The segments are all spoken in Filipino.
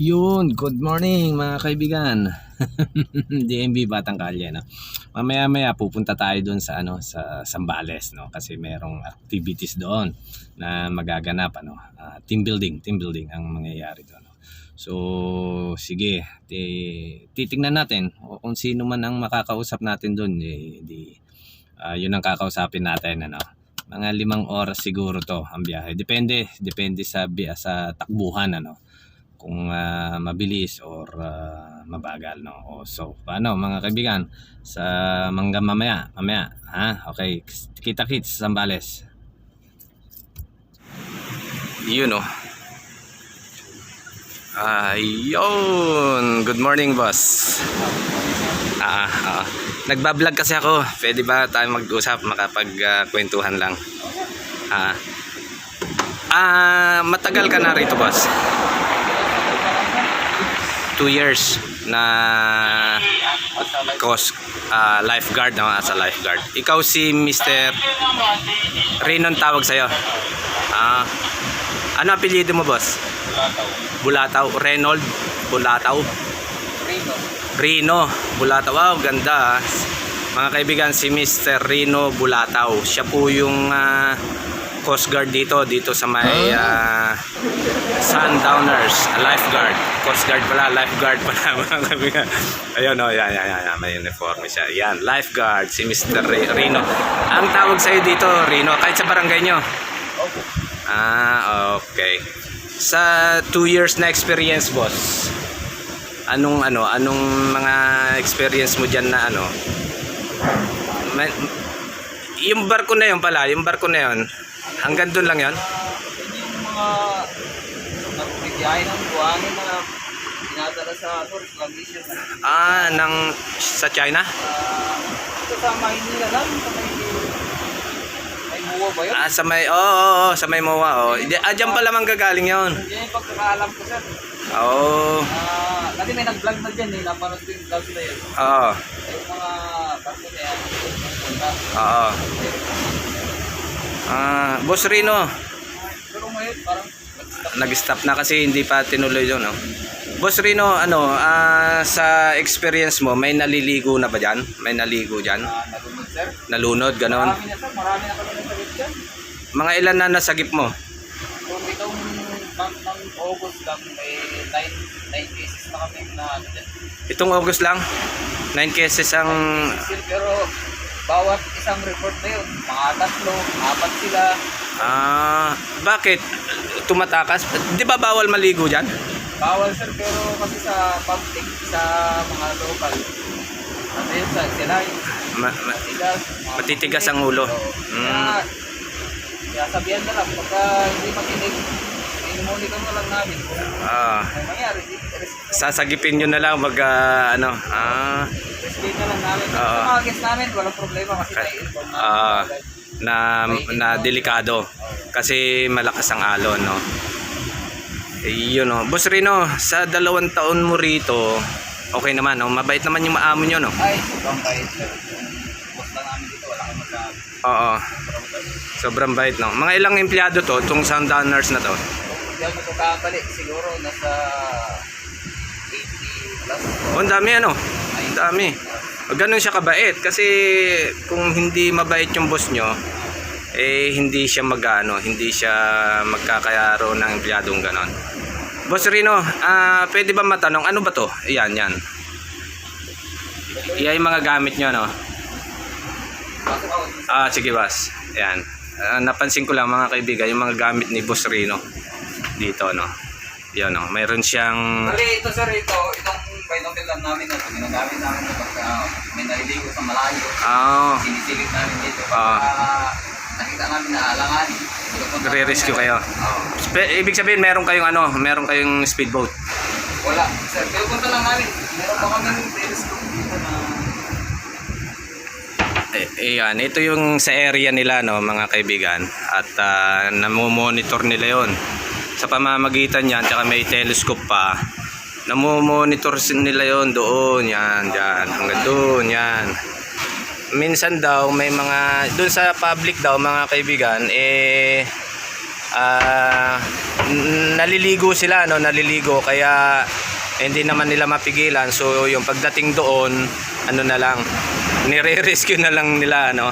Yun, good morning mga kaibigan. DMB Batang Kalye, no. Mamaya-maya pupunta tayo doon sa sa Zambales, no, kasi merong activities doon na magaganap, team building ang mangyayari doon. No? So, sige, titingnan natin kung sino man ang makakausap natin doon, yun ang kakausapin natin, Mga 5 oras siguro to ang biyahe. Depende sa takbuhan, kung mabilis or mabagal, no. So paano mga kaibigan, sa mamaya ha, okay, kita-kits sa Zambales. Yun, no. Ayun, good morning boss. Nagbablog kasi ako, pwede ba tayo mag-usap, makapagkwentuhan lang? Matagal ka na rito boss? 2 years na lifeguard, no, as a lifeguard. Ikaw si Mr. Rino tawag sa'yo. Ano apelyido mo boss? Bulataw. Reynold Bulataw. Rino Bulataw. Wow, ganda. Mga kaibigan, si Mr. Rino Bulataw. Siya po yung Coast Guard dito sa may Sundowners, lifeguard. Coast Guard pala, lifeguard pala mga kaibigan. Ayun, no, yan, may uniform siya. Yan, lifeguard, si Mr. Rino. Ang tawag sa'yo dito, Rino, kahit sa barangay nyo? Okay. Sa 2 years na experience, boss, anong mga experience mo dyan na yung barko na yun pala, hanggang doon lang yun? Hindi yung mga nagbibiyahe ng buhangin na dinadala sa tourist location. Sa China? Ito sa Maynila lang, sa may MOA ba yun? Sa may MOA, dyan pala manggagaling yun. Yan yung pagkakaalam ko, sir. Kasi may nag-vlog na dyan, napanood ko yung vlog na yun. Yung mga barko na yan, Boss Rino, pero ngayon parang nag-stop na kasi hindi pa tinuloy yun, no? Boss Rino, sa experience mo, may naliligo na ba dyan? May naligo dyan? nalunod, sir. Nalunod, ganon? Marami na, sir. Marami na kami nasagip dyan. Mga ilan na nasagip mo? Kung itong month ng August lang, may 9 cases na kami na dyan. Itong August lang? 9 cases ang... Pero bawat isang report na yun, mga 3, 4 sila. Bakit? Tumatakas? Di ba bawal maligo dyan? Bawal, sir, pero kasi sa public, sa mga local, yun, sila matitigas ang ulo. Kaya sabihan na lang, pagka hindi makinig, inimunika mo lang namin kung may mangyari. Sasagipin nyo na lang Rescue na lang namin. Sa mga guests namin, walang problema kasi na-inform na delikado kasi malakas ang alon, no. Yun, no. Boss Rino, sa 2 taon mo rito, okay naman, no? Mabait naman yung maamo nyo, no? Ay, sobrang bait, sir. Boss lang namin dito, wala kang magsabi. Sobrang bait, no. Mga ilang empleyado to, itong Sundowners na to? Hindi ako magkakabali, siguro nasa 80 plus. Ang dami, ang dami. Ganun siya kabait kasi kung hindi mabait yung boss nyo, hindi siya magkakayaro ng empleyadong ganon. Boss Rino, pwede ba matanong, ano ba to? Yan. Yan yung mga gamit nyo, no? Sige boss. Yan. Napansin ko lang mga kaibigan, yung mga gamit ni Boss Rino dito, no? Yan, no? Mayroon siyang... Ito, sir, itong binocle lang namin, ginagamit namin pagka may naliligo sa malayo. Sinisilip namin dito. Nakita namin na alangan. Re-rescue kayo. Ibig sabihin meron kayong speedboat. Wala, sir. Pero punta lang namin. Meron pa kami re-rescue dito na... Ayan, ito yung sa area nila, no, mga kaibigan. At namomonitor nila yon. Sa pamamagitan yan, tsaka may telescope pa, Namomonitor nila yon doon, yan, dyan, hanggang doon, yan. Minsan daw may mga, doon sa public daw mga kaibigan, naliligo sila, no, naliligo, kaya hindi naman nila mapigilan. So yung pagdating doon, ano na lang, nire-rescue na lang nila, no.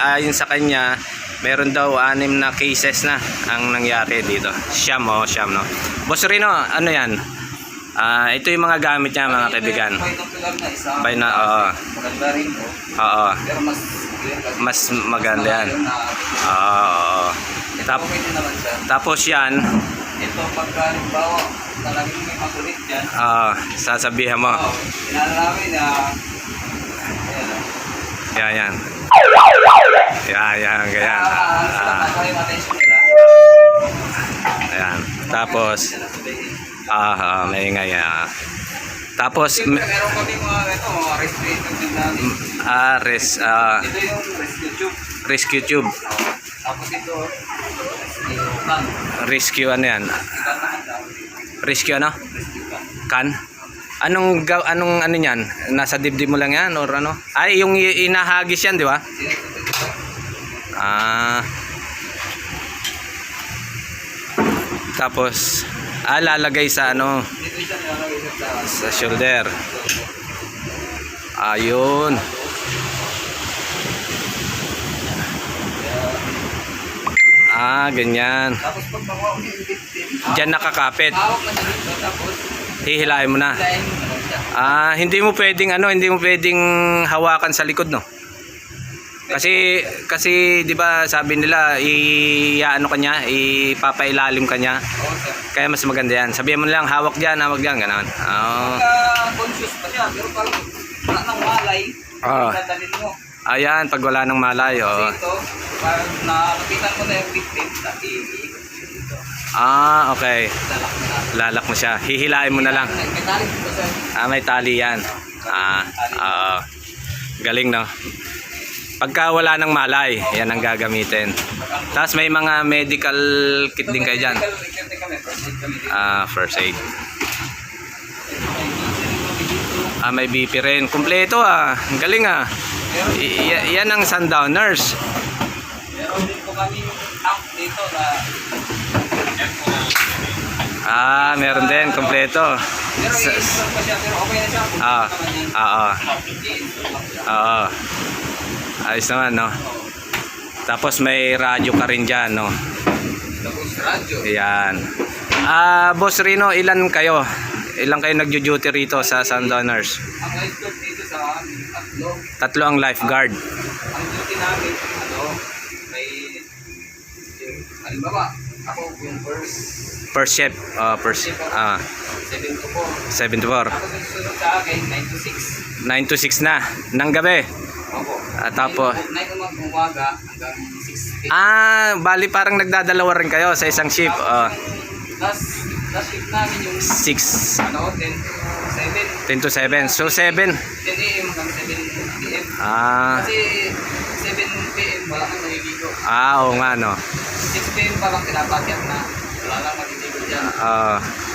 Ayon sa kanya, meron daw 6 na cases na ang nangyari dito. Siyam, no. Boss Rino, ano yan? Ito yung mga gamit niya mga kaibigan. Binocular na isa. Maganda rin po. Oo. Pero Mas maganda yan. Oo. Okay din naman siya. Tapos yan, Ito pagka halimbawa talagang may makulit dyan. sasabihan mo. Inala namin na Yan. Yan, ganyan. ako yung attention nila. Ayan. Tapos, maingay. Tapos, Siyempre meron kami mga respirators din namin. Ito yung rescue rescue tube. tube. Tapos ito, yung can. Rescue ano yan? Can naman daw. Rescue ano? Rescue Kan? can. Anong ano yan? Nasa dibdib mo lang yan or ano? Ay, yung inahagis yan, di ba? Tapos, lalagay sa ano? Dito siya nilalagay Sa sa shoulder. Ayun. Ganyan. Tapos pag makuha ko yung victim, Diyan nakakapit. hawak na siya dito, tapos Hihilahin mo na. hilahin mo naman siya. Hindi mo pwedeng hawakan sa likod, no? Kasi 'di ba sabi nila ipapailalim kanya. Oo, sir. Kaya mas maganda 'yan. Sabihan mo lang hawak diyan, ganoon. Conscious pa siya, pero parang wala nang malay, dadalhin mo. Ayan, pag wala nang malay, Kasi ito, parang nakapitan mo na yung victim, tapos iikot siya dito. Okay. Lalak mo na. Lalak mo siya. Hihilahin mo na lang. May tali dito, sir. May tali 'yan. Oo. Galing, no? Pagka wala nang malay, yan ang gagamitin. Tapos may mga medical kit din kayo dyan. First aid. May BP rin. Kumpleto Ang galing Yan ang sundowners. Meron din po kami tank dito na Meron din. Kumpleto. pero i-install pa siya, pero okay na siya. Oo. Ayos naman, no? Tapos may radyo ka rin dyan, no? Tapos radyo. Ayan. Boss Rino, ilan kayo? Ilan kayo nagjo-duty rito sa Sundowners? Ang lifeguard dito sa amin, tatlo. 3 ang lifeguard. Ang duty namin, may halimbawa, ako yung First shift. 7 to 4. 7 to 4. Tapos yung susunod sa akin, 9 to 6. 9 to 6 na. Ng gabi. Opo. Tapos 9 umaga hanggang 6. Bali parang nagdadalawa rin kayo sa isang shift. Last shift namin yung 6. 10 to 7. 10 to 7. So 7. 10 a.m. hanggang 7 p.m. Kasi 7 p.m. wala kang maliligo. Oo nga, no? 6 p.m. pa lang pinapakyat na. Wala lang maliligo dyan.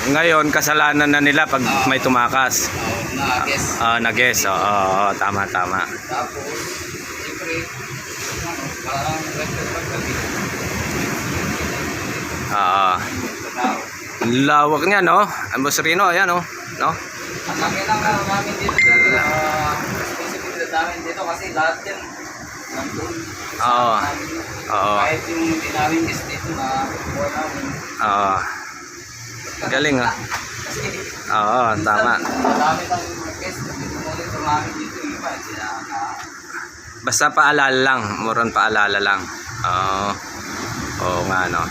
Ngayon, kasalanan na nila pag may tumakas. Na-guess. Nag-guess. Tama. Tapos, siyempre, parang lawak niya, no? Ang Boss Rino, ayan, no? ang laki lang namin dito responsibility namin dito kasi lahat yan nandun Oo. kahit yung hindi namin guest dito na kuha namin Galing, kasi tama. madami ng guest dito monitor namin dito yung iba sila na Basta paalala lang, muron paalala lang. Oo nga, no.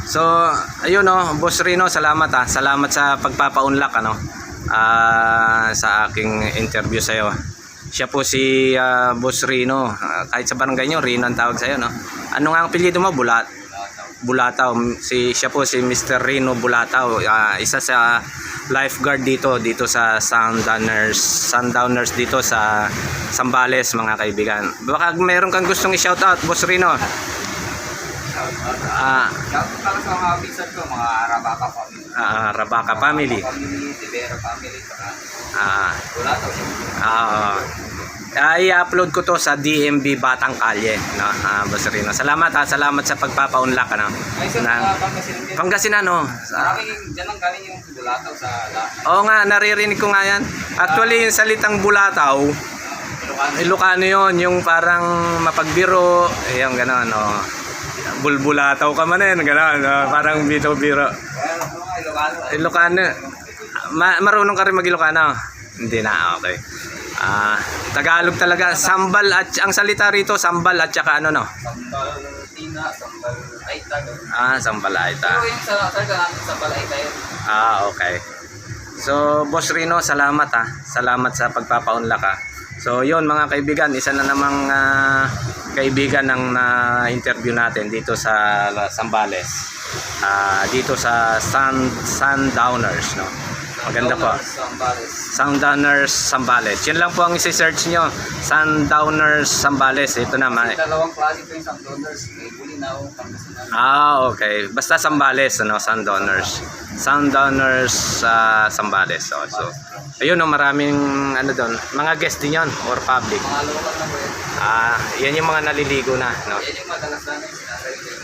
So, ayun, no, Boss Rino, salamat Salamat sa pagpapaunlak, sa aking interview sa iyo. Siya po si Boss Rino. Kahit sa barangay nyo, Rino ang tawag sa iyo, no. Ano nga ang apelyido mo? Bulataw. Siya po si Mr. Rino Bulataw. Isa sa lifeguard dito sa Sundowners dito sa Zambales, mga kaibigan. Baka meron kang gustong i-shoutout, Boss Rino. para sa mga bisan ko, mga Arabaka family. Rabaca family. Family, Tibera family, saka Ah, Bulataw. i-upload ko to sa DMB Batang Kalye, no? Boss Rino. Salamat salamat sa pagpapaunlak, ano. Ay, sir, Pangasinan din. Pangasinan, no. Maraming dyan ang galing yung Bulataw sa Oo nga, naririnig ko nga yan. Actually, yung salitang bulataw, Ilocano yun, yung parang mapagbiro, yung gano'n, no. Bulbulataw ka man yun, gano'n, no? Parang biro-biro. Kaya mga Ilocano. Ilocano. Marunong ka rin mag-Ilocano? Hindi na, okay. Tagalog talaga, sambal at ang salita rito, sambal at saka ano, no? Sambal Tina, Sambal Aita. Sambal aita. Pero yung sa namin Sambal Aita yun. Okay. So, Boss Rino, salamat Salamat sa pagpapaunlak So, yun mga kaibigan, isa na namang kaibigan ng interview natin dito sa Zambales. Dito sa Sundowners, no? Maganda po. Sundowners Zambales. Yun lang po ang isi-search nyo. Sundowners Zambales. Ito na. Dalawang klase po yung Sundowners. May Bulinaw, Pangasinan. Okay. Basta Zambales, ano? Sundowners. Sundowners Zambales. So, ayun, no, maraming ano doon. Mga guest din yun or public. Mga local na po yun. Yan yung mga naliligo na, no? Yan yung madalas namin sinasarili.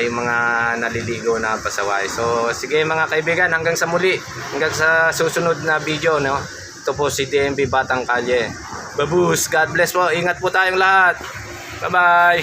Yung mga naliligo na pasaway. So, sige mga kaibigan, hanggang sa muli, hanggang sa susunod na video, no? Ito po si DMB Batang Kalye. Babus, God bless po. Ingat po tayong lahat. Bye-bye.